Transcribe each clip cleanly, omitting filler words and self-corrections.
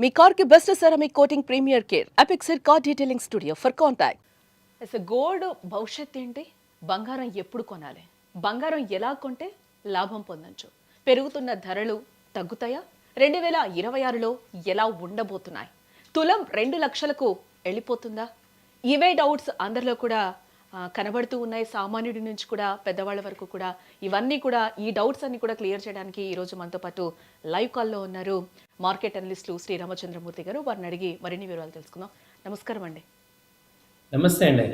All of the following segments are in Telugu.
మీ కార్కి best ceramic coating premier care Apexer car detailing studio for contact. అసలు గోల్డ్ భవిష్యత్ ఏంటి? బంగారం ఎప్పుడు కొనాలి? బంగారం ఎలా కొంటే లాభం పొందొచ్చు? పెరుగుతున్న ధరలు తగ్గుతాయా? 2026లో ఎలా ఉండబోతున్నాయి? తులం 2 లక్షలకు వెళ్ళిపోతుందా? ఇవే డౌట్స్ అందరిలో కూడా కనబడుతూ ఉన్నాయి. సామాన్యుడి నుంచి కూడా పెద్దవాళ్ళ వరకు కూడా ఇవన్నీ కూడా ఈ డౌట్స్ అన్ని కూడా క్లియర్ చేయడానికి ఈరోజు మనతో పాటు లైవ్ కాల్లో ఉన్నారు మార్కెట్ అనలిస్టులు శ్రీ రామచంద్రమూర్తి గారు. వారిని అడిగి మరిన్ని వివరాలు తెలుసుకుందాం. నమస్కారం అండి. నమస్తే అండి.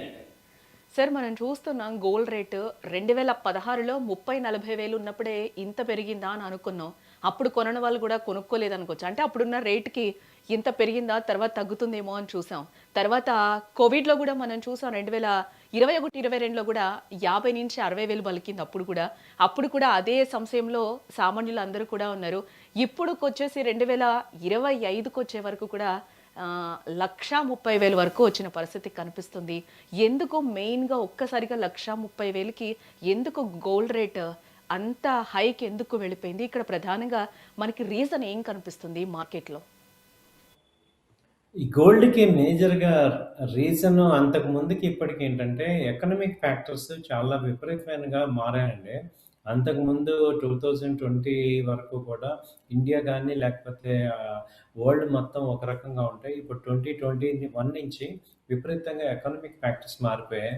సార్, మనం చూస్తున్నాం గోల్డ్ రేటు 2016లో 30-40 వేలు ఉన్నప్పుడే ఇంత పెరిగిందా అని అనుకున్నాం. అప్పుడు కొనని వాళ్ళు కూడా కొనుక్కోలేదు అనుకోవచ్చు. అంటే అప్పుడున్న రేటుకి ఇంత పెరిగిందా, తర్వాత తగ్గుతుందేమో అని చూసాం. తర్వాత కోవిడ్లో కూడా మనం చూసాం 2021-22లో కూడా 50-60 వేలు పలికింది. అప్పుడు కూడా అదే సంశయంలో సామాన్యులు అందరూ కూడా ఉన్నారు. ఇప్పుడుకి వచ్చేసి 2025కి వచ్చే వరకు కూడా 1,30,000 వరకు వచ్చిన పరిస్థితి కనిపిస్తుంది. ఎందుకు మెయిన్గా ఒక్కసారిగా 1,30,000కి ఎందుకు గోల్డ్ రేట్ అంత హైక్ ఎందుకు వెళ్ళిపోయింది? ఇక్కడ ప్రధానంగా మనకి రీజన్ ఏం కనిపిస్తుంది మార్కెట్లో? ఈ గోల్డ్‌కి మేజర్‌గా రీజను అంతకు ముందుకి ఇప్పటికి ఏంటంటే ఎకనామిక్ ఫ్యాక్టర్స్ చాలా విపరీతమైనగా మారాయండి. అంతకుముందు 2020 వరకు కూడా ఇండియా గాని లేకపోతే వరల్డ్ మొత్తం ఒక రకంగా ఉంటాయి. ఇప్పుడు 2021 నుంచి విపరీతంగా ఎకనామిక్ ఫ్యాక్టర్స్ మారిపోయాయి.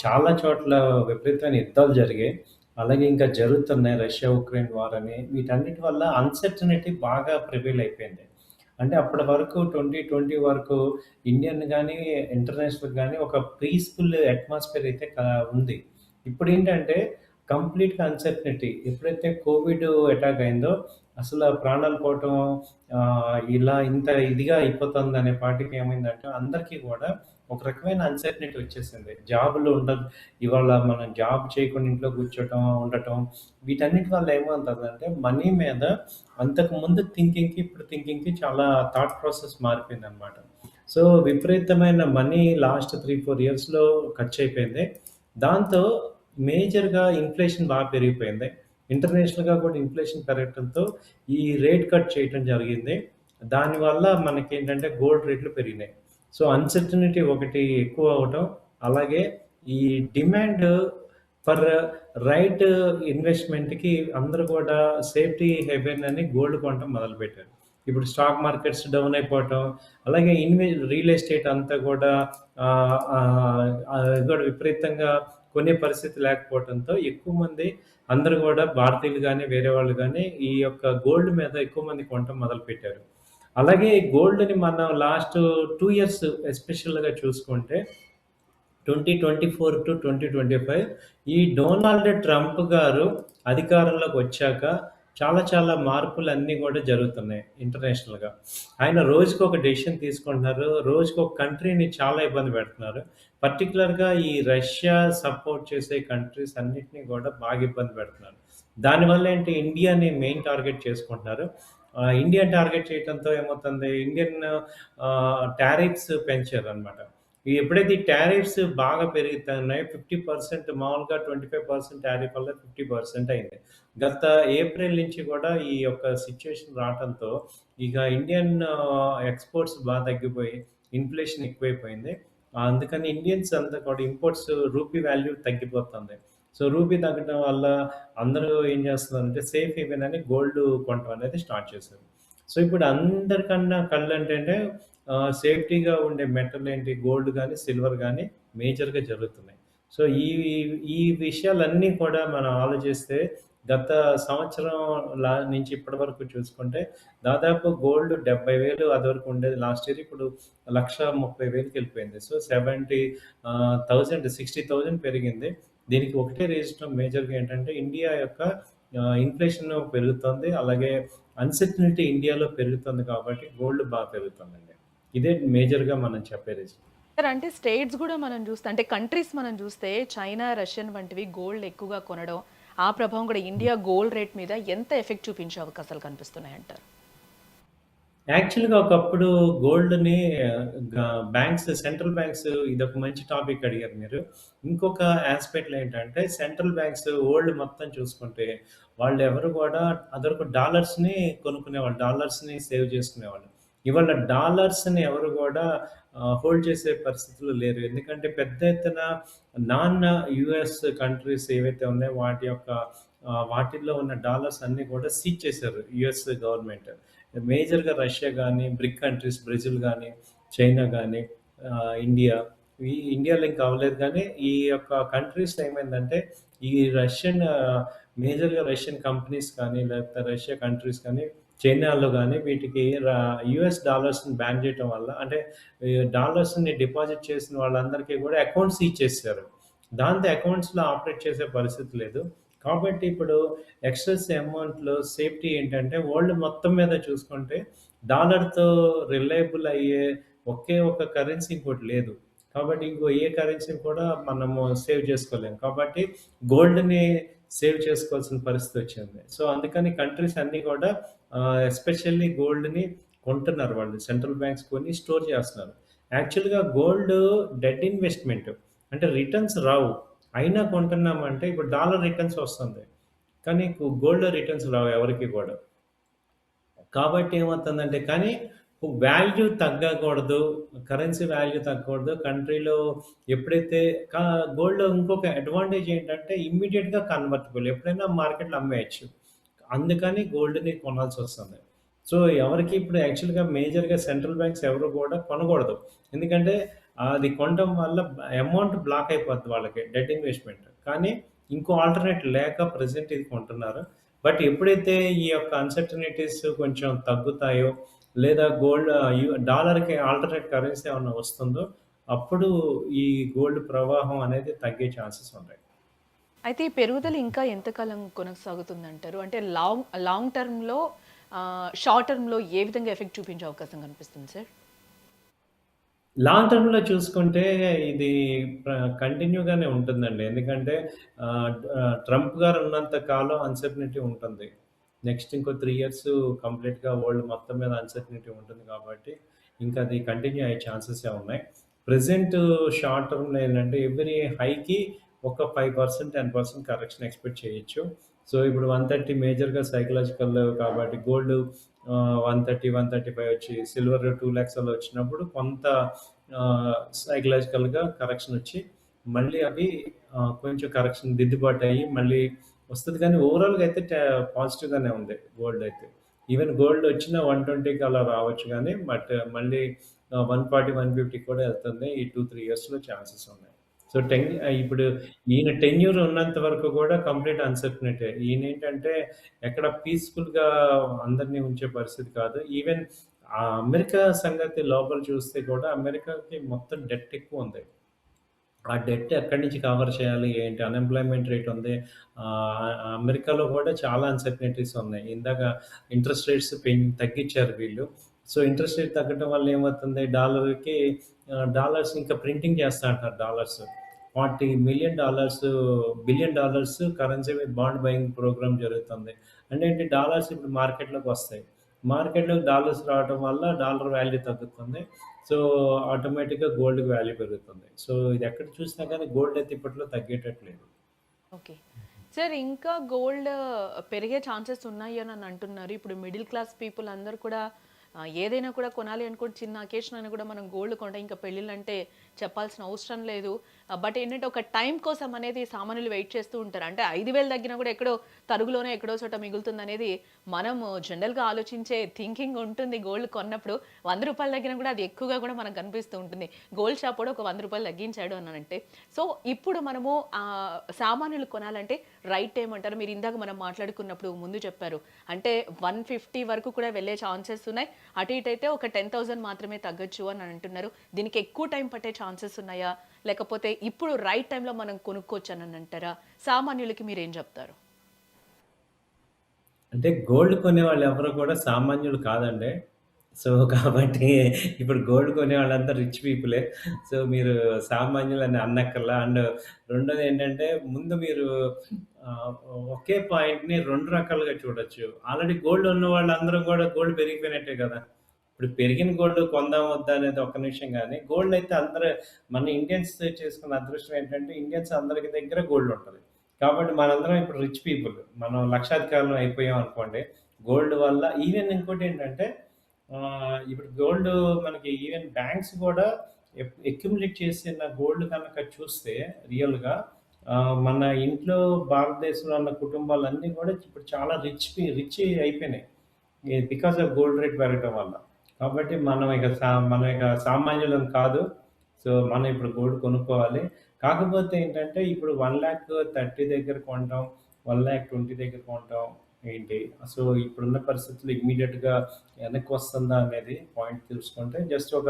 చాలా చోట్ల విపరీతమైన యుద్ధాలు జరిగాయి. అలాగే ఇంకా జరుగుతున్నాయి. రష్యా, ఉక్రెయిన్ వార్ అని. వీటన్నిటి వల్ల అన్‌సర్టెనిటీ బాగా ప్రివైల్ అయిపోయింది. అంటే అప్పటి వరకు 2020 వరకు ఇండియన్ గానీ, ఇంటర్నేషనల్ గానీ ఒక పీస్‌ఫుల్ అట్మాస్ఫియర్ అయితే ఉంది. ఇప్పుడేంటంటే కంప్లీట్‌గా అన్‌సర్టెనిటీ. ఎప్పుడైతే కోవిడ్ అటాక్ అయిందో అసల ప్రాణాలు పోవటం ఇలా ఇంత ఇదిగా అయిపోతుందనే పాటికి ఏమైందంటే అందరికీ గూడా ఒక రకమైన అన్‌సర్టెనిటీ వచ్చేసింది. జాబ్‌లు ఉండదు. ఇవాళ మనం జాబ్ చేయకుండా ఇంట్లో కూర్చోటం, ఉండటం వీటన్నిటి వల్ల ఏమవుతుందంటే మనీ మీద అంతకుముందు థింకింగ్‌కి, ఇప్పుడు థింకింగ్‌కి చాలా థాట్ ప్రాసెస్ మారిపోయిందనమాట. సో, విపరీతమైన మనీ లాస్ట్ 3, 4 ఇయర్స్‌లో ఖర్చయిపోయింది. దాంతో మేజర్‌గా ఇన్‌ఫ్లేషన్ పెరిగిపోయింది. ఇంటర్నేషనల్‌గా కూడా ఇన్‌ఫ్లేషన్ పెరగటంతో ఈ రేట్ కట్ చేయటం జరిగింది. దానివల్ల మనకేంటంటే గోల్డ్ రేట్లు పెరిగినాయి. సో, అన్‌సర్టెనిటీ ఒకటి ఎక్కువ అవ్వటం, అలాగే ఈ డిమాండ్ ఫర్ రైట్ ఇన్వెస్ట్‌మెంట్‌కి అందరూ కూడా సేఫ్టీ హెవెన్ అని గోల్డ్ కొనటం మొదలుపెట్టారు. ఇప్పుడు స్టాక్ మార్కెట్స్ డౌన్ అయిపోవటం, అలాగే రియల్ ఎస్టేట్ అంతా కూడా అది కూడా విపరీతంగా కొనే పరిస్థితి లేకపోవటంతో ఎక్కువ మంది అందరూ కూడా భారతీయులు గానీ, వేరే వాళ్ళు గానీ ఈ యొక్క గోల్డ్ మీద ఎక్కువ మంది కొనటం మొదలుపెట్టారు. అలాగే గోల్డ్‌ని మనం లాస్ట్ 2 ఇయర్స్ ఎస్పెషల్‌గా చూసుకుంటే 2024-2025 ఈ డొనాల్డ్ ట్రంప్ గారు అధికారంలోకి వచ్చాక చాలా చాలా మార్పులన్నీ కూడా జరుగుతున్నాయి ఇంటర్నేషనల్‌గా. ఆయన రోజుకొక డెసిషన్ తీసుకుంటున్నారు. రోజుకొక కంట్రీని చాలా ఇబ్బంది పెడుతున్నారు. పర్టిక్యులర్‌గా ఈ రష్యా సపోర్ట్ చేసే కంట్రీస్ అన్నిటిని కూడా బాగా ఇబ్బంది పెడుతున్నారు. దానివల్ల ఏంటి ఇండియాని మెయిన్ టార్గెట్ చేసుకుంటున్నారు. ఇండియా టార్గెట్ చేయటంతో ఏమవుతుంది ఇండియన్ టారిఫ్స్ పెంచారనమాట. ఎప్పుడైతే ఈ టారిఫ్స్ బాగా పెరుగుతున్నాయో 50% మామూలుగా 25% టారిఫ్ వల్ల 50% అయింది. గత ఏప్రిల్ నుంచి కూడా ఈ యొక్క సిట్యుయేషన్ రావటంతో ఇక ఇండియన్ ఎక్స్‌పోర్ట్స్ తగ్గిపోయి ఇన్‌ఫ్లేషన్ ఎక్కువైపోయింది. అందుకని ఇండియన్స్ అంతా కూడా ఇంపోర్ట్స్ రూపీ వాల్యూ తగ్గిపోతుంది. సో, రూపీ తగ్గడం వల్ల అందరూ ఏం చేస్తున్నారంటే సేఫ్ హేవెన్ అని గోల్డ్ కొనటం అనేది స్టార్ట్ చేశారు. సో, ఇప్పుడు అందరికన్నా కళ్ళంటేంటే సేఫ్టీగా ఉండే మెటల్ ఏంటి గోల్డ్ గానీ, సిల్వర్ గానీ మేజర్‌గా జరుగుతున్నాయి. సో, ఈ ఈ విషయాలన్నీ కూడా మనం ఆలోచిస్తే గత సంవత్సరం నుంచి ఇప్పటి వరకు చూసుకుంటే దాదాపు గోల్డ్ 70,000 అదివరకు ఉండేది లాస్ట్ ఇయర్. ఇప్పుడు 1,30,000కి వెళ్ళిపోయింది. సో, 60,000 పెరిగింది. దీనికి ఒకటే రీజన్ మేజర్‌గా ఏంటంటే ఇండియా యొక్క ఇన్‌ఫ్లేషన్ పెరుగుతోంది. అలాగే అన్‌సర్టెనిటీ ఇండియాలో పెరుగుతుంది కాబట్టి గోల్డ్ పెరుగుతుందండి. ఇదే మేజర్‌గా మనం చెప్పే రీజన్. సార్, అంటే స్టేట్స్ కూడా మనం చూస్తే, అంటే కంట్రీస్ మనం చూస్తే చైనా, రష్యన్ వంటివి గోల్డ్ ఎక్కువగా కొనడం, ఆ ప్రభావం కూడా ఇండియా గోల్డ్ రేట్ మీద ఎంత ఎఫెక్ట్ చూపించే అవకాశాలు కనిపిస్తున్నాయి అంటారు? యాక్చువల్‌గా ఒకప్పుడు గోల్డ్‌ని బ్యాంక్స్, సెంట్రల్ బ్యాంక్స్ ఇదొక మంచి టాపిక్ అడిగారు మీరు. ఇంకొక యాస్పెక్ట్‌లో ఏంటంటే సెంట్రల్ బ్యాంక్స్ వరల్డ్ మొత్తం చూసుకుంటే వాళ్ళెవరు కూడా అదివరకు డాలర్స్‌ని కొనుక్కునేవాళ్ళు. డాలర్స్‌ని సేవ్ చేసుకునేవాళ్ళు. ఇవాళ డాలర్స్‌ని ఎవరు గూడా హోల్డ్ చేసే పరిస్థితిలో లేరు. ఎందుకంటే పెద్ద ఎత్తున నాన్ యూఎస్ కంట్రీస్ ఏవైతే ఉన్నాయో వాటి యొక్క వాటిల్లో ఉన్న డాలర్స్ అన్నీ కూడా సీజ్ చేశారు యూఎస్ గవర్నమెంట్. మేజర్‌గా రష్యా గానీ, బ్రిక్ కంట్రీస్ బ్రెజిల్ గానీ, చైనా గానీ, ఇండియా ఈ ఇండియాలో ఇంకా అవ్వలేదు కానీ ఈ యొక్క కంట్రీస్‌లో ఏమైందంటే ఈ రష్యన్ మేజర్‌గా రష్యన్ కంపెనీస్ కానీ, లేకపోతే రష్యా కంట్రీస్ కానీ, చైనాలో గానీ వీటికి యూఎస్ డాలర్స్‌ని బ్యాన్ చేయటం వల్ల అంటే ఈ డాలర్స్‌ని డిపాజిట్ చేసిన వాళ్ళందరికీ కూడా అకౌంట్స్ ఇచ్చేసారు. దాంతో అకౌంట్స్‌లో ఆపరేట్ చేసే పరిస్థితి లేదు. కాబట్టి ఇప్పుడు ఎక్సెస్ అమౌంట్‌లో సేఫ్టీ ఏంటంటే వరల్డ్ మొత్తం మీద చూసుకుంటే డాలర్‌తో రిలయబుల్ అయ్యే ఒకే ఒక కరెన్సీ ఇంకోటి లేదు. కాబట్టి ఇంకో ఏ కరెన్సీని కూడా మనము సేవ్ చేసుకోలేము. కాబట్టి గోల్డ్‌ని సేవ్ చేసుకోవాల్సిన పరిస్థితి వచ్చింది. సో, అందుకని కంట్రీస్ అన్నీ కూడా ఎస్పెషల్లీ గోల్డ్‌ని కొంటున్నారు వాళ్ళు. సెంట్రల్ బ్యాంక్స్ కొని స్టోర్ చేస్తున్నారు. యాక్చువల్‌గా గోల్డ్ డెడ్ ఇన్వెస్ట్‌మెంట్. అంటే రిటర్న్స్ రావు. అయినా కొంటున్నామంటే ఇప్పుడు డాలర్ రిటర్న్స్ వస్తుంది. కానీ గోల్డ్‌లో రిటర్న్స్ రావు ఎవరికీ కూడా. కాబట్టి ఏమవుతుందంటే కానీ వాల్యూ తగ్గకూడదు. కరెన్సీ వాల్యూ తగ్గకూడదు. కంట్రీలో ఎప్పుడైతే కా గోల్డ్‌లో ఇంకొక అడ్వాంటేజ్ ఏంటంటే ఇమ్మీడియేట్‌గా కన్వర్టబుల్. ఎప్పుడైనా మార్కెట్‌లో అమ్మేయొచ్చు. అందుకని గోల్డ్‌ని కొనాల్సొస్తుంది. సో, ఎవరికీ ఇప్పుడు యాక్చువల్‌గా మేజర్‌గా సెంట్రల్ బ్యాంక్స్ ఎవరు కూడా కొనకూడదు. ఎందుకంటే అది కొనటం వల్ల అమౌంట్ బ్లాక్ అయిపోద్ది వాళ్ళకి. Dead investment. కానీ ఇంకో ఆల్టర్‌నేట్ లేక ప్రెజెంట్ ఇది కొంటున్నారు. బట్ ఎప్పుడైతే ఈ యొక్క అన్‌సర్టెనిటీస్ కొంచెం తగ్గుతాయో, లేదా గోల్డ్ డాలర్‌కి ఆల్టర్‌నేట్ కరెన్సీ ఏమన్నా వస్తుందో, అప్పుడు ఈ గోల్డ్ ప్రవాహం అనేది తగ్గే ఛాన్సెస్ ఉంటాయి. అయితే ఈ పెరుగుదల ఇంకా ఎంతకాలం కొనసాగుతుందంటారు? అంటే లాంగ్ లాంగ్ టర్మ్‌లో షార్ట్ టర్మ్‌లో ఏ విధంగా ఎఫెక్ట్ చూపించే అవకాశం కనిపిస్తుంది సార్? లాంగ్ టర్మ్‌లో చూసుకుంటే ఇది కంటిన్యూగానే ఉంటుందండి. ఎందుకంటే ట్రంప్ గారు ఉన్నంత కాలం అన్‌సర్టనిటీ ఉంటుంది. నెక్స్ట్ ఇంకో 3 ఇయర్స్ కంప్లీట్‌గా వరల్డ్ మొత్తం మీద అన్‌సర్టనిటీ ఉంటుంది కాబట్టి, ఇంకా అది కంటిన్యూ అయ్యే ఛాన్సెసే ఉన్నాయి. ప్రెజెంట్ షార్ట్ టర్మ్‌లో ఏంటంటే ఎవ్రీ హైకి ఒక 5%, 10% కరెక్షన్ ఎక్స్‌పెక్ట్ చేయొచ్చు. సో, ఇప్పుడు 130 మేజర్‌గా సైకలాజికల్ కాబట్టి గోల్డ్ 130, 135 వచ్చి సిల్వర్ 2,00,000 అలా వచ్చినప్పుడు కొంత సైకలాజికల్‌గా కరెక్షన్ వచ్చి మళ్ళీ అవి కొంచెం కరెక్షన్ దిద్దుబాటు అయ్యి మళ్ళీ వస్తది. కానీ ఓవరాల్‌గా అయితే పాజిటివ్‌గానే ఉంది గోల్డ్ అయితే. ఈవెన్ గోల్డ్ వచ్చిన 120కి అలా రావచ్చు గానీ, బట్ మళ్ళీ 140, 150 కూడా ఎళ్తుంది. ఈ 2, 3 ఇయర్స్‌లో ఛాన్సెస్ ఉన్నాయి. సో, ఇప్పుడు ఈయన టెన్యూర్ ఉన్నంత వరకు కూడా కంప్లీట్ అన్‌సర్టనిటీ. ఈయనేంటంటే ఎక్కడ పీస్‌ఫుల్‌గా అందరిని ఉంచే పరిస్థితి కాదు. ఈవెన్ అమెరికా సంగతి లోపల చూస్తే కూడా అమెరికాకి మొత్తం డెట్ ఎక్కువుంది. ఆ డెట్ ఎక్కడి నుంచి కవర్ చేయాలి? ఏంటి? అన్‌ఎంప్లాయ్‌మెంట్ రేట్ ఉంది. అమెరికాలో కూడా చాలా అన్‌సర్టనిటీస్ ఉన్నాయి. ఇందాక ఇంట్రెస్ట్ రేట్స్ తగ్గించారు వీళ్ళు. సో, ఇంట్రెస్ట్ రేట్ తగ్గడం వల్ల ఏమవుతుంది? డాలర్‌కి డాలర్స్ ఇంకా ప్రింటింగ్ చేస్తా అంటున్నారు dollars. $40,000,000 billion dollars currency bond buying programme జరుగుతుంది. అంటే ఏంటి? డాలర్స్ ఇప్పుడు మార్కెట్‌లోకి వస్తాయి. మార్కెట్‌లోకి డాలర్స్ రావటం వల్ల డాలర్ వాల్యూ తగ్గుతుంది. సో, ఆటోమేటిక్‌గా గోల్డ్‌కి వాల్యూ పెరుగుతుంది. సో, ఇది ఎక్కడ చూసినా గానీ గోల్డ్ అయితే ఇప్పట్లో తగ్గేటట్లేదు. ఓకే. సార్ ఇంకా గోల్డ్ పెరిగే ఛాన్సెస్ ఉన్నాయి అని అంటున్నారు. ఇప్పుడు మిడిల్ క్లాస్ పీపుల్ అందరూ కూడా ఏదైనా కూడా కొనాలి అనుకుంటే చిన్న అకేషన్ అయినా కూడా మనం గోల్డ్ కొంటాం. ఇంకా పెళ్ళిళ్ళంటే చెప్పాల్సిన అవసరం లేదు. బట్ ఏంటంటే ఒక టైం కోసం అనేది సామాన్యులు వెయిట్ చేస్తూ ఉంటారు. అంటే 5,000 తగ్గినా కూడా ఎక్కడో తరుగులోనే ఎక్కడో చోట మిగులుతుందనేది మనం జనరల్‌గా ఆలోచించే థింకింగ్ ఉంటుంది గోల్డ్ కొన్నప్పుడు. రూ. 100 తగ్గినా కూడా అది ఎక్కువగా కూడా మనకు కనిపిస్తూ ఉంటుంది. గోల్డ్ షాప్ వాడు ఒక రూ. 100 తగ్గించాడు అనంటే. సో, ఇప్పుడు మనము సామాన్యులు కొనాలంటే రైట్ టైమ్ అంటారు. మీరు ఇందాక మనం మాట్లాడుకున్నప్పుడు ముందు చెప్పారు. అంటే 150 వరకు కూడా వెళ్ళే ఛాన్సెస్ ఉన్నాయి. అటు ఇటు అయితే ఒక 10,000 మాత్రమే తగ్గొచ్చు అని అంటున్నారు. దీనికి ఎక్కువ టైం పట్టే ఛాన్సెస్ ఉన్నాయా? లేకపోతే ఇప్పుడు రైట్ టైమ్‌లో మనం కొనుక్కోవచ్చు అని అంటారా? సామాన్యులకి మీరేం చెప్తారు? అంటే గోల్డ్ కొనేవాళ్ళు ఎవరు కూడా సామాన్యులు కాదండి. సో, కాబట్టి ఇప్పుడు గోల్డ్ కొనే వాళ్ళంతా రిచ్ పీపులే. సో, మీరు సామాన్యులని అనక్కర్లా. అండ్ రెండోదేంటంటే ముందు మీరు ఆహ్, ఒకే పాయింట్‌ని 2 రకాలుగా చూడొచ్చు. ఆల్రెడీ గోల్డ్ ఉన్న వాళ్ళందరూ గూడా గోల్డ్ పెరిగిపోయినట్టే గదా! ఇప్పుడు పెరిగిన గోల్డ్ కొందాం వద్దా అనేది ఒక నిమిషం గానీ, గోల్డ్ అయితే అందరూ మన ఇండియన్స్ చేసుకున్న అదృష్టం ఏంటంటే ఇండియన్స్ అందరికి దగ్గర గోల్డ్ ఉంటది. కాబట్టి మనందరం ఇప్పుడు రిచ్ పీపుల్. మనం లక్షాధికారులం అయిపోయాం అనుకోండి. గోల్డ్ వల్ల ఈవెన్ ఇంకోటేంటంటే ఇప్పుడు గోల్డ్ మనకి ఈవెన్ బ్యాంక్స్ కూడా అక్యుములేట్ చేసిన గోల్డ్ కనుక చూస్తే రియల్‌గా మన ఇంట్లో భారతదేశంలో ఉన్న కుటుంబాలన్నీ కూడా ఇప్పుడు చాలా రిచ్ అయిపోయినాయి. బికాస్ ఆఫ్ గోల్డ్ రేట్ పెరగటం వల్ల. కాబట్టి మనం ఇక సామాన్యులం కాదు. సో, మనం ఇప్పుడు గోల్డ్ కొనుక్కోవాలి. కాకపోతే ఏంటంటే ఇప్పుడు 1,30,000 దగ్గర కొంటాం. 1,20,000 దగ్గర కొంటాం ఏంటి? సో, ఇప్పుడున్న పరిస్థితుల్లో ఇమ్మీడియేట్‌గా వెనక్కి వస్తుందా అనేది పాయింట్ తెలుసుకుంటే జస్ట్ ఒక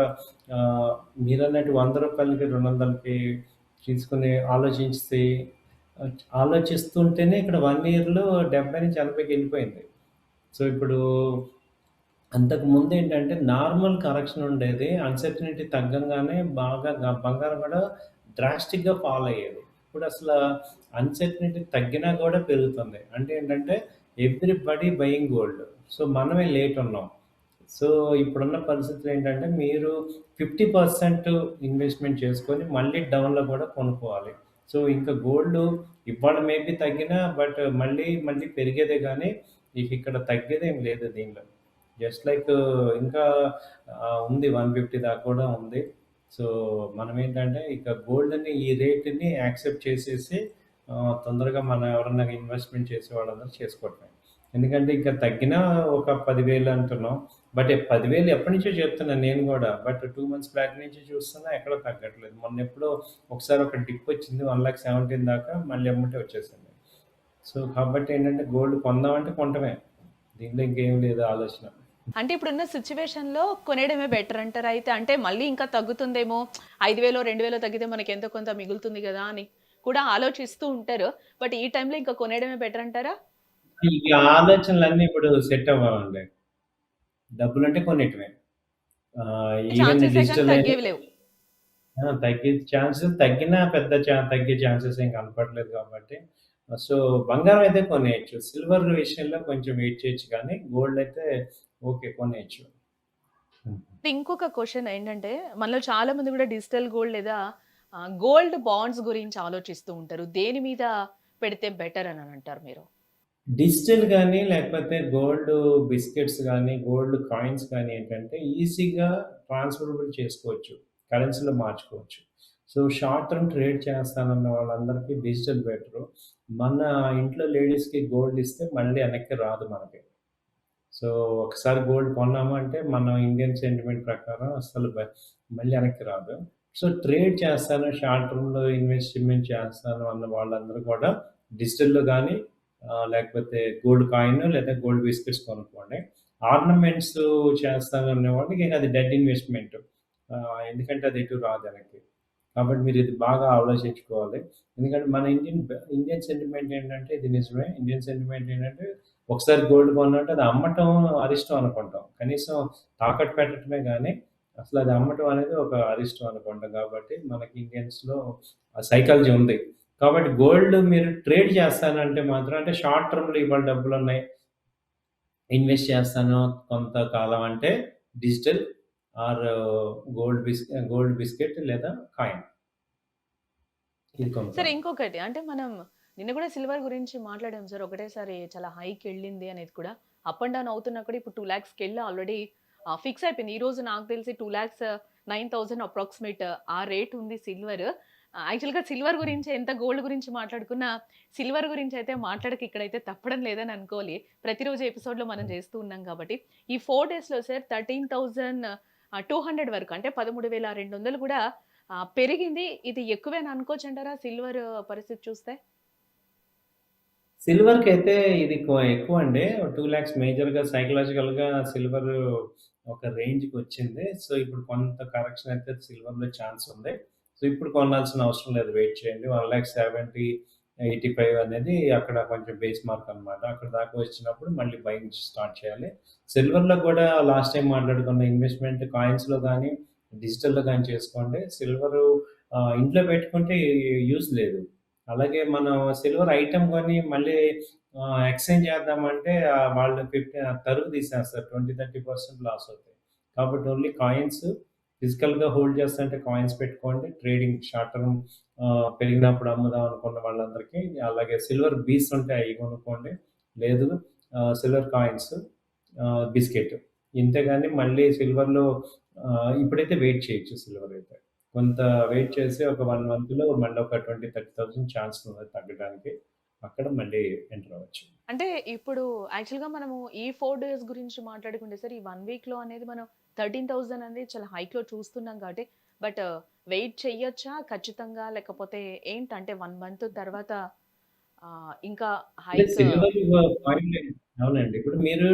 మీరన్నట్టు రూ. 100కి, 200కి తీసుకొని ఆలోచిస్తుంటేనే ఇక్కడ 1 ఇయర్‌లో 70-80కి వెళ్ళిపోయింది. సో, ఇప్పుడు అంతకు ముందేంటంటే నార్మల్ కరెక్షన్ ఉండేది. అన్‌సర్టెనిటీ తగ్గంగానే బాగా బంగారం కూడా డ్రాస్టిక్‌గా ఫాల్ అయ్యేది. ఇప్పుడసల అన్‌సర్టెనిటీ తగ్గినా కూడా పెరుగుతుంది. అంటే ఏంటంటే ఎవ్రీబడీ బయింగ్ గోల్డ్. సో, మనమే లేట్ ఉన్నాం. సో, ఇప్పుడున్న పరిస్థితులు ఏంటంటే మీరు 50% ఇన్వెస్ట్‌మెంట్ చేసుకొని మళ్ళీ డౌన్‌లో కూడా కొనుక్కోవాలి. సో, ఇంకా గోల్డ్ ఇవాళ మేబీ తగ్గినా బట్ మళ్ళీ పెరిగేదే గానీ ఇక్కడ తగ్గేదేం లేదు దీనిలో. జస్ట్ లైక్ ఇంకా ఉంది 150 దాకా కూడా ఉంది. సో, మనమేంటంటే ఇక గోల్డ్‌ని ఈ రేట్‌ని యాక్సెప్ట్ చేసేసి తొందరగా మనం ఎవరన్నా ఇన్వెస్ట్‌మెంట్ చేసే వాళ్ళందరూ చేసుకోవటమే. ఎందుకంటే ఇంకా తగ్గినా ఒక 10,000 అంటున్నాం. బట్ 10,000 ఎప్పటినుంచో చెప్తున్నా నేను గూడా. బట్ 2 మంత్స్ బ్యాక్ నుంచి చూస్తున్నా ఎక్కడ తగ్గట్లేదు. మొన్నెప్పుడో ఒకసారి ఒక డిప్ వచ్చింది 1,17,000 దాకా మళ్ళీ ఎమ్మటే వచ్చేసింది. సో, కాబట్టి ఏంటంటే గోల్డ్ కొందామంటే కొంటమే. దీంట్లో ఇంకేం లేదు ఆలోచన. అంటే ఇప్పుడున్న సిట్యుయేషన్‌లో కొనేయడమే బెటర్ అంటారా అయితే? అంటే మళ్ళీ ఇంకా తగ్గుతుందేమో 5,000, 2,000 తగ్గితే మనకి ఎంతో కొంత మిగులుతుంది గదా! అని కూడా ఆలోచిస్తూ ఉంటారు. బట్ ఈ టైంలో ఇంకా కొనేయడమే బెటర్ అంటారా? ఈ ఆలోచనలన్నీ ఇప్పుడు సెట్ అవ్వవండి. డబ్బులుంటే కొనేయటమే. ఈవెన్ ఛాన్సెసే గాని డిజిటల్ అయినా తగ్గేవి లేవు. తగ్గే ఛాన్సెస్ తగ్గినా పెద్ద తగ్గే ఛాన్సెస్ ఏం కనపడలేదు కాబట్టి, సో, బంగారం అయితే కొనేయొచ్చు. సిల్వర్ విషయంలో కొంచెం వెయిట్ చేయొచ్చు కానీ, గోల్డ్ అయితే ఓకే కొనేయొచ్చు. హ్మ్. ఇంకొక క్వెషన్ ఏంటంటే, మనలో చాలా మంది గూడా డిజిటల్ గోల్డ్ లేదా గోల్డ్ బాండ్స్ గురించి ఆలోచిస్తూ ఉంటారు. దేని మీద పెడితే బెటర్ అని అంటారు మీరు? డిజిటల్ గానీ, లేకపోతే గోల్డ్ బిస్కెట్స్ గానీ, గోల్డ్ కాయిన్స్ కానీ ఏంటంటే ఈజీగా ట్రాన్స్‌ఫరబుల్ చేసుకోవచ్చు. కరెన్సీలో మార్చుకోవచ్చు. సో, షార్ట్ టర్మ్ ట్రేడ్ చేస్తానన్న వాళ్ళందరికీ డిజిటల్ బెటరు. మన ఇంట్లో లేడీస్‌కి గోల్డ్ ఇస్తే మళ్ళీ వెనక్కి రాదు మనకి. సో, ఒకసారి గోల్డ్ కొన్నాము అంటే మన ఇండియన్ సెంటిమెంట్ ప్రకారం అస్సలు మళ్ళీ వెనక్కి రాదు. సో, ట్రేడ్ చేస్తాను, షార్ట్ టర్మ్‌లో ఇన్వెస్ట్‌మెంట్ చేస్తాను అన్న వాళ్ళందరూ కూడా డిజిటల్‌లో గానీ లేకపోతే గోల్డ్ కాయిన్ లేదా గోల్డ్ బిస్కెట్స్ కొనుక్కోండి. ఆర్నమెంట్స్ చేస్తాను అనే వాళ్ళకి ఇక అది డెడ్ ఇన్వెస్ట్‌మెంట్. ఎందుకంటే అది ఎటు రాదు వెనక్కి. కాబట్టి మీరు ఇది బాగా ఆలోచించుకోవాలి. ఎందుకంటే మన ఇండియన్ సెంటిమెంట్ ఏంటంటే ఇది నిజమే. ఇండియన్ సెంటిమెంట్ ఏంటంటే ఒకసారి గోల్డ్ కొన్నామంటే అది అమ్మటం అరిష్టం అనుకుంటాం. కనీసం తాకట్టు పెట్టడమే గానీ అసలు అది అమ్మటం అనేది ఒక అరిష్టం అనుకుంటాం. కాబట్టి మనకి ఇండియన్స్‌లో ఆ సైకాలజీ ఉంది. కాబట్టి గోల్డ్ మీరు ట్రేడ్ చేస్తానంటే మాత్రం అంటే షార్ట్ టర్మ్‌లో ఇవాళ డబ్బులున్నాయి. ఇన్వెస్ట్ చేస్తాను కొంతకాలం అంటే డిజిటల్ ఆర్ గోల్డ్ బిస్కెట్ లేదా కాయిన్ ఇది సరే కొనుక్కోండి. ఇంకొకటి అంటే మనం నిన్న కూడా సిల్వర్ గురించి మాట్లాడాం సార్. ఒకటేసారి చాలా హైకెళ్ళింది అనేది కూడా. అప్ అండ్ డౌన్ అవుతున్నా కూడా ఇప్పుడు 2,00,000కెళ్ళి ఆల్రెడీ ఫిక్స్ అయిపోయింది. ఈరోజు నాకు తెలిసి 2,09,000 అప్రాక్సిమేట్ ఆ రేట్ ఉంది సిల్వర్. యాక్చువల్‌గా సిల్వర్ గురించి ఎంత గోల్డ్ గురించి మాట్లాడుకున్నా, సిల్వర్ గురించి అయితే మాట్లాడక ఇక్కడైతే తప్పడం లేదని అనుకోవాలి. ప్రతిరోజు ఎపిసోడ్‌లో మనం చేస్తూ ఉన్నాం కాబట్టి. ఈ 4 డేస్‌లో సార్ 13,200 వరకు అంటే 13,200 కూడా పెరిగింది. ఇది ఎక్కువేనా అనుకోవచ్చంటారా సిల్వర్ పరిస్థితి చూస్తే? సిల్వర్‌కైతే ఇది ఎక్కువండి. 2,00,000 మేజర్‌గా సైకలాజికల్‌గా సిల్వర్ ఒక రేంజ్‌కొచ్చింది. సో, ఇప్పుడు కొంత కరెక్షన్ అయితే సిల్వర్‌లో ఛాన్స్ ఉంది. సో, ఇప్పుడు కొనాల్సిన అవసరం లేదు. వెయిట్ చేయండి. 1,70,000 85 అనేది అక్కడ కొంచెం బేస్ మార్క్ అనమాట. అక్కడి దాకా వచ్చినప్పుడు మళ్ళీ బయింగ్ స్టార్ట్ చేయాలి. సిల్వర్‌లో కూడా లాస్ట్ టైమ్ మాట్లాడుకున్న ఇన్వెస్ట్‌మెంట్ కాయిన్స్‌లో గానీ, డిజిటల్‌లో గానీ చేసుకోండి. సిల్వరు ఇంట్లో పెట్టుకుంటే యూజ్ లేదు. అలాగే మనం సిల్వర్ ఐటెమ్ కొని మళ్ళీ ఎక్స్చేంజ్ చేద్దామంటే వాళ్ళు తరుగు తీసేస్తారు. 20, 30% లాస్ అవుతాయి. కాబట్టి ఓన్లీ కాయిన్స్ ఫిజికల్‌గా హోల్డ్ చేస్తుంటే కాయిన్స్ పెట్టుకోండి. ట్రేడింగ్ షార్ట్ టర్మ్ పెరిగినప్పుడు అమ్ముదాం అనుకున్న వాళ్ళందరికీ అలాగే సిల్వర్ బీస్ ఉంటే అయి కొనుక్కోండి. లేదు సిల్వర్ కాయిన్స్, బిస్కెట్ ఇంతేగాని మళ్ళీ సిల్వర్‌లో ఇప్పుడైతే వెయిట్ చేయొచ్చు సిల్వర్ అయితే. కొంత వెయిట్ చేసి ఒక 1 మంత్‌లో మళ్ళీ ఒక 20, 30,000 ఛాన్స్ ఉన్నది తగ్గడానికి. అక్కడ మళ్ళీ ఎంటర్ అవ్వచ్చు. అంటే ఇప్పుడు యాక్చువల్‌గా మనము ఈ 4 డేస్ గురించి మాట్లాడుకుంటే సార్, ఈ 1 వీక్‌లో అనేది మనం 13,000 అనేది చాలా హైక్‌లో చూస్తున్నాం కాబట్టి, బట్ వెయిట్ చెయ్యొచ్చా ఖచ్చితంగా? లేకపోతే ఏంటంటే 1 మంత్ తర్వాత ఇంకా అంటే హైక్ సిల్వర్ పాయింట్ అవునండి. ఇప్పుడు మీరు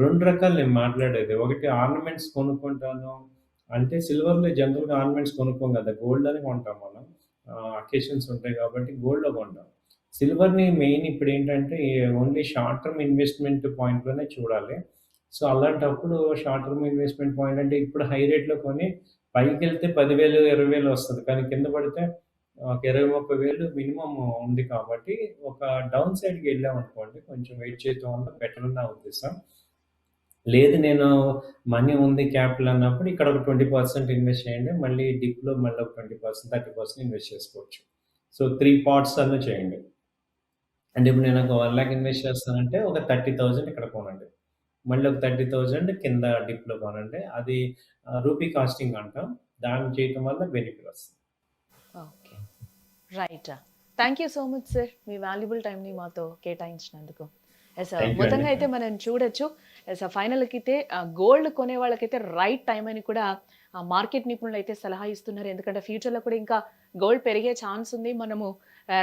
2 రకాలు నేను మాట్లాడేది. ఒకటి ఆర్నమెంట్స్ కొనుక్కుంటాను. అంటే సిల్వర్‌లో జనరల్‌గా ఆర్నమెంట్స్ కొనుక్కోం గదా! గోల్డ్‌లోనే కొంటాం మనం. అకేషన్స్ ఉంటాయి కాబట్టి గోల్డ్‌లో కొంటాం. సిల్వర్‌ని మెయిన్ ఇప్పుడేంటంటే ఓన్లీ షార్ట్ టర్మ్ ఇన్వెస్ట్‌మెంట్ పాయింట్‌లోనే చూడాలి. సో, అలాంటప్పుడు షార్ట్ టర్మ్ ఇన్వెస్ట్‌మెంట్ పాయింట్ అంటే ఇప్పుడు హై రేట్‌లో కొని పైకెళ్తే 10,000, 20,000 వస్తది. కానీ కింద పడితే ఒక 20, 30,000 మినిమమ్ ఉంది కాబట్టి ఒక డౌన్ సైడ్‌కి వెళ్ళామనుకోండి కొంచెం వెయిట్ చేయటం వల్ల బెటర్ అని నా ఉద్దేశం. లేదు నేను మనీ ఉంది క్యాపిటల్ అన్నప్పుడు ఇక్కడ ఒక 20% ఇన్వెస్ట్ చేయండి. మళ్ళీ డిప్‌లో మళ్ళీ ఒక 20%, 30% ఇన్వెస్ట్ చేసుకోవచ్చు. సో, 3 పార్ట్స్ అన్నా చేయండి. అంటే ఇప్పుడు నేను ఒక 1,00,000 ఇన్వెస్ట్ చేస్తానంటే ఒక 30,000 ఇక్కడ కొనండి. మళ్ళీ ఒక 30,000 కింద డిప్‌లో కొనండి. అది రూపీ కాస్టింగ్ అంటాం. దాన్ని చేయటం వల్ల బెనిఫిట్ వస్తుంది. Okay. Right. Thank you so much sir. Me valuable టైమ్‌ని మాతో కేటాయించినందుకు. యెస్. థాంక్ యూ అండి. మొత్తంగా అయితే మనం చూడొచ్చు. యెస్. ఫైనల్‌కైతే గోల్డ్ కొనే వాళ్ళకైతే రైట్ టైమ్ అని కూడా మార్కెట్ నిపుణులైతే సలహా ఇస్తున్నారు. ఎందుకంటే ఫ్యూచర్‌లో కూడా ఇంకా గోల్డ్ పెరిగే ఛాన్స్ ఉంది. మనము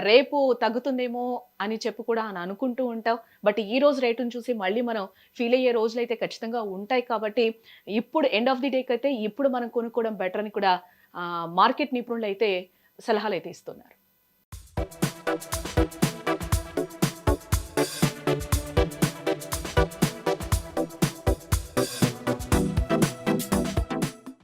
రేపు తగ్గుతుందేమో అని చెప్పి కూడా అని అనుకుంటూ ఉంటాం. బట్ ఈ రోజు రేటుని చూసి మళ్ళీ మనం ఫీల్ అయ్యే రోజులైతే ఖచ్చితంగా ఉంటాయి కాబట్టి, ఇప్పుడు ఎండ్ ఆఫ్ ది డేకైతే ఇప్పుడు మనం కొనుక్కోవడం బెటర్ అని కూడా మార్కెట్ నిపుణులైతే సలహాలైతే ఇస్తున్నారు.